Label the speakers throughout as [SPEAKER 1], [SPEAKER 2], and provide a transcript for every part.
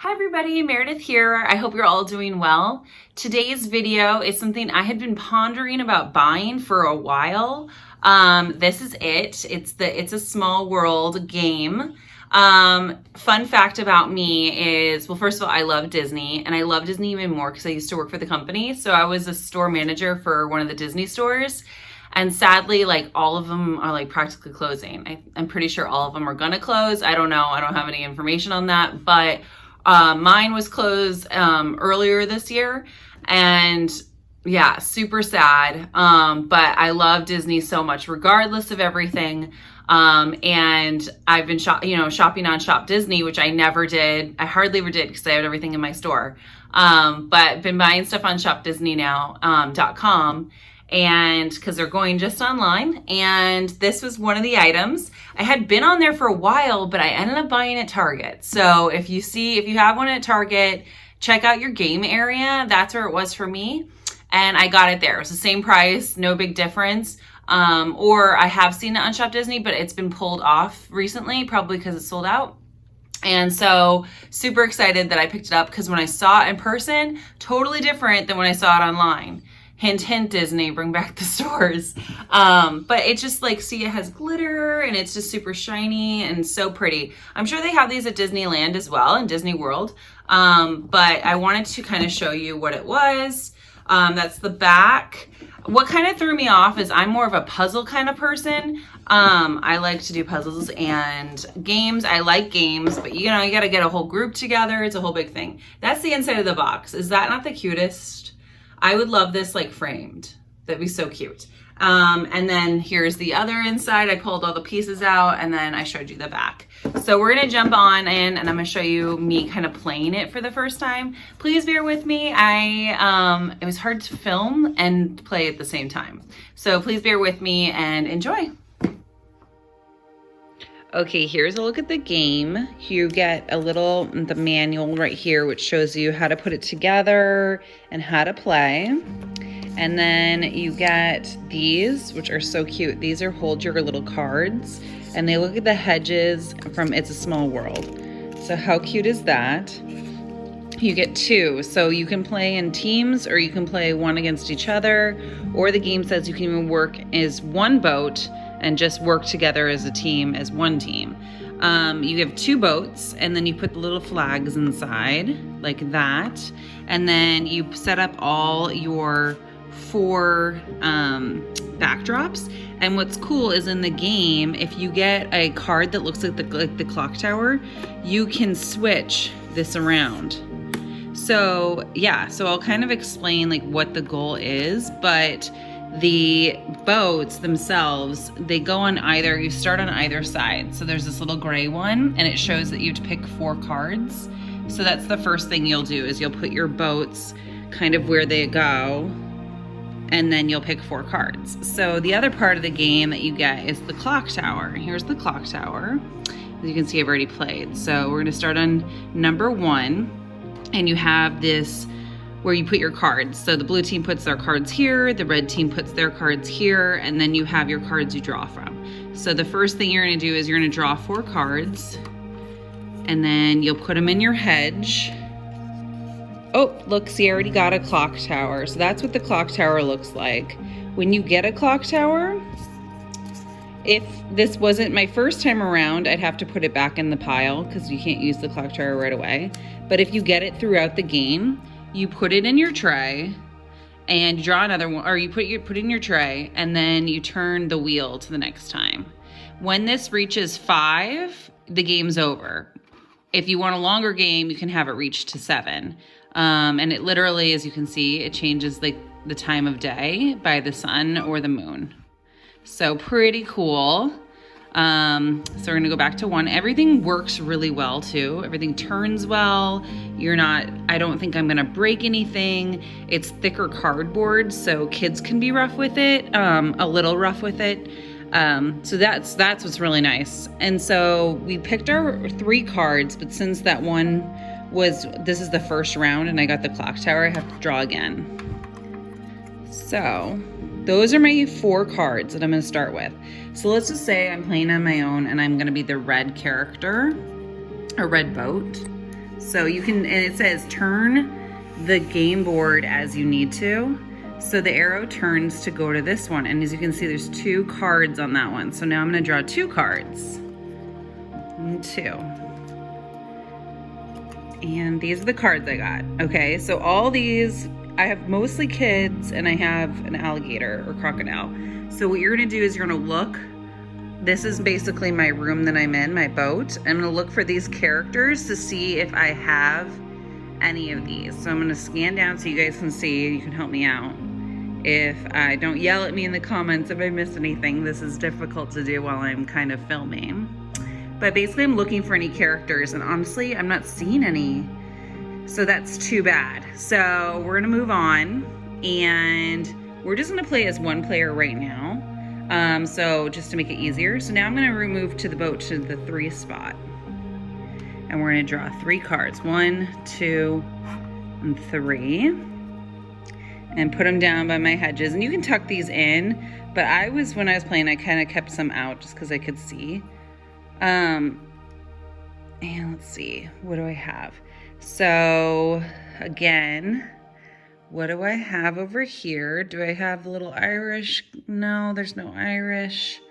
[SPEAKER 1] Hi everybody, Meredith here. I hope you're all doing well. Today's video is something I had been pondering about buying for a while. This is it. It's a Small World game. Fun fact about me is, well, first of all, I love Disney, and I love Disney even more because I used to work for the company. So I was a store manager for one of the Disney stores. And sadly, like all of them are like practically closing. I'm pretty sure all of them are gonna close. I don't know. I don't have any information on that, but mine was closed earlier this year, and yeah, super sad. But I love Disney so much, regardless of everything. And I've been shopping on Shop Disney, which I never did. I hardly ever did because I had everything in my store. But I've been buying stuff on ShopDisney now .com. And because they're going just online, and this was one of the items. I had been on there for a while, but I ended up buying at Target. So if you have one at Target, check out your game area. That's where it was for me, and I got it there. It was the same price, no big difference. Or I have seen it on Shop Disney, but it's been pulled off recently, probably because it's sold out. And so super excited that I picked it up, because when I saw it in person, totally different than when I saw it online. Hint, hint, Disney, bring back the stores. But it just like, see, it has glitter and it's just super shiny and so pretty. I'm sure they have these at Disneyland as well, in Disney World. But I wanted to kind of show you what it was. That's the back. What kind of threw me off is I'm more of a puzzle kind of person. I like to do puzzles and games. I like games, but you know, you gotta get a whole group together. It's a whole big thing. That's the inside of the box. Is that not the cutest? I would love this like framed. That'd be so cute. And then here's the other inside. I pulled all the pieces out, and then I showed you the back. So we're gonna jump on in, and I'm gonna show you me kind of playing it for the first time. Please bear with me. It was hard to film and play at the same time. So please bear with me and enjoy. Okay, here's a look at the game. You get the manual right here, which shows you how to put it together and how to play. And then you get these, which are so cute. These are hold your little cards, and they look at the hedges from It's a Small World. So how cute is that? You get two, so you can play in teams, or you can play one against each other, or the game says you can even work as one boat and just work together as a team, as one team. You have two boats, and then you put the little flags inside like that. And then you set up all your four backdrops. And what's cool is in the game, if you get a card that looks like the clock tower, you can switch this around. So yeah, so I'll kind of explain like what the goal is, but the boats themselves, they go on you start on either side. So there's this little gray one, and it shows that you have to pick 4 cards. So that's the first thing you'll do, is you'll put your boats kind of where they go, and then you'll pick 4 cards. So the other part of the game that you get is the clock tower. Here's the clock tower. As you can see, I've already played. So we're gonna start on number 1, and you have this where you put your cards. So the blue team puts their cards here, the red team puts their cards here, and then you have your cards you draw from. So the first thing you're gonna do is you're gonna draw 4 cards, and then you'll put them in your hedge. Oh, look, see, I already got a clock tower. So that's what the clock tower looks like. When you get a clock tower, if this wasn't my first time around, I'd have to put it back in the pile because you can't use the clock tower right away. But if you get it throughout the game, you put it in your tray, and you draw another one, or you put it in your tray, and then you turn the wheel to the next time. When this reaches 5, the game's over. If you want a longer game, you can have it reach to 7. And it literally, as you can see, it changes like the time of day by the sun or the moon. So pretty cool. So we're gonna go back to 1. Everything works really well too. Everything turns well. I don't think I'm gonna break anything. It's thicker cardboard, so kids can be rough with it, a little rough with it. So that's what's really nice. And so we picked our 3 cards, but since that one this is the first round and I got the clock tower, I have to draw again. So those are my 4 cards that I'm gonna start with. So let's just say I'm playing on my own and I'm gonna be the red character, a red boat. So you can, and it says turn the game board as you need to. So the arrow turns to go to this one. And as you can see, there's 2 cards on that one. So now I'm gonna draw 2 cards. 1, 2. And these are the cards I got. Okay, so all these, I have mostly kids and I have an alligator or crocodile. So what you're gonna do is you're gonna look. This is basically my room that I'm in, my boat. I'm gonna look for these characters to see if I have any of these. So I'm gonna scan down so you guys can see, you can help me out. If I don't yell at me in the comments if I miss anything, this is difficult to do while I'm kind of filming. But basically I'm looking for any characters and honestly, I'm not seeing any. So that's too bad. So we're gonna move on and we're just gonna play as one player right now. So just to make it easier. So now I'm gonna remove to the boat to the 3 spot. And we're gonna draw 3 cards. 1, 2, and 3. And put them down by my hedges. And you can tuck these in, but when I was playing, I kind of kept some out just because I could see. And let's see, what do I have? So again, what do I have over here? Do I have a little Irish? No, there's no Irish.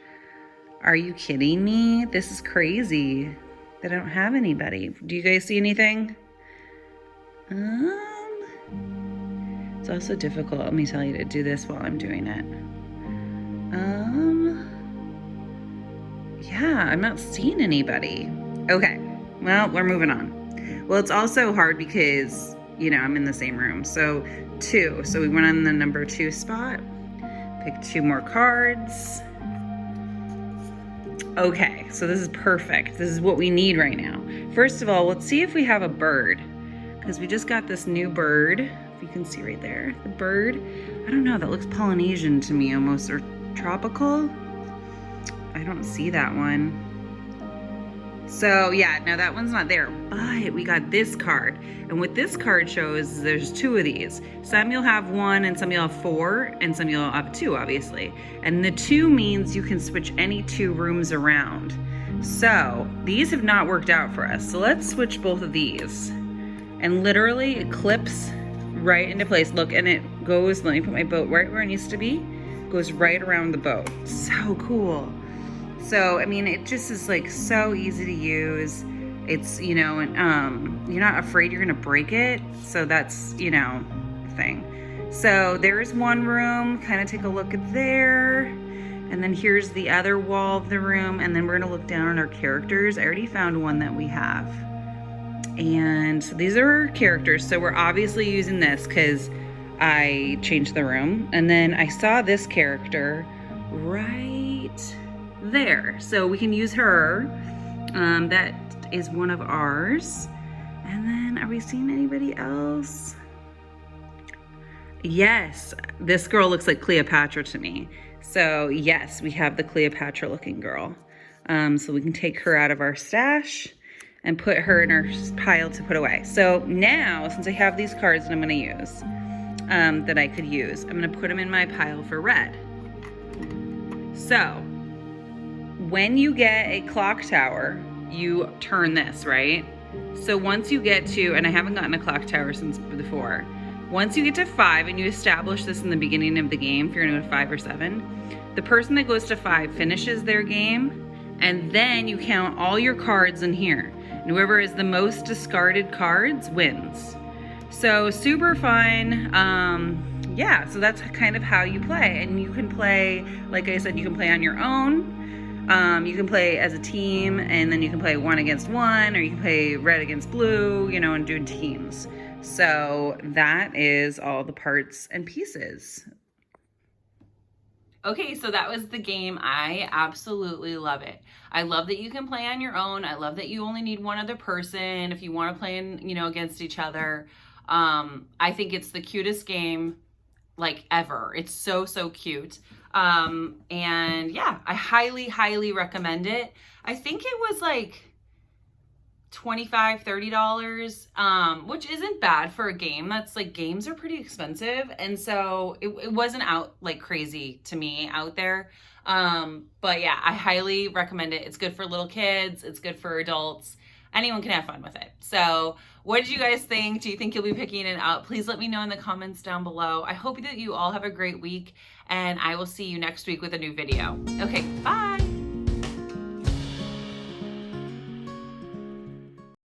[SPEAKER 1] Are you kidding me? This is crazy that I don't have anybody. Do you guys see anything? It's also difficult, let me tell you, to do this while I'm doing it. Yeah, I'm not seeing anybody. Okay, well, we're moving on. Well, it's also hard because, you know, I'm in the same room. So 2, so we went on the number 2 spot. Pick 2 more cards. Okay, so this is perfect. This is what we need right now. First of all, let's see if we have a bird, because we just got this new bird. If you can see right there, the bird. I don't know, that looks Polynesian to me almost, or tropical. I don't see that one. So yeah, no, that one's not there, but we got this card. And what this card shows is there's 2 of these. Some you'll have 1 and some you'll have 4 and some you'll have 2, obviously. And the 2 means you can switch any 2 rooms around. So these have not worked out for us. So let's switch both of these. And literally it clips right into place. Look, and it goes, let me put my boat right where it needs to be. It goes right around the boat. So cool. So, I mean, it just is like so easy to use. It's, you know, you're not afraid you're gonna break it. So that's, you know, the thing. So there's one room, kind of take a look at there. And then here's the other wall of the room. And then we're gonna look down on our characters. I already found one that we have. And so these are our characters. So we're obviously using this because I changed the room. And then I saw this character right there. So we can use her. That is one of ours. And then are we seeing anybody else? Yes, this girl looks like Cleopatra to me. So yes, we have the Cleopatra looking girl. So we can take her out of our stash and put her in our pile to put away. So now, since I have these cards that I'm gonna use, that I could use, I'm gonna put them in my pile for red. So when you get a clock tower, you turn this, right? So once you get to, and I haven't gotten a clock tower since before, once you get to 5 and you establish this in the beginning of the game, if you're gonna go to 5 or 7, the person that goes to 5 finishes their game, and then you count all your cards in here. And whoever has the most discarded cards wins. So super fun. Yeah, so that's kind of how you play. And you can play, like I said, you can play on your own. You can play as a team, and then you can play 1 against 1, or you can play red against blue, you know, and do teams. So that is all the parts and pieces. Okay, so that was the game. I absolutely love it. I love that you can play on your own. I love that you only need one other person if you want to play in, you know, against each other. I think it's the cutest game like ever. It's so, so cute. And yeah, I highly, highly recommend it. I think it was like $25, $30, which isn't bad for a game. That's like, games are pretty expensive. And so it wasn't out like crazy to me out there. But yeah, I highly recommend it. It's good for little kids. It's good for adults. anyone can have fun with it. So what did you guys think? Do you think you'll be picking it up? Please let me know in the comments down below. I hope that you all have a great week, and I will see you next week with a new video. Okay, bye.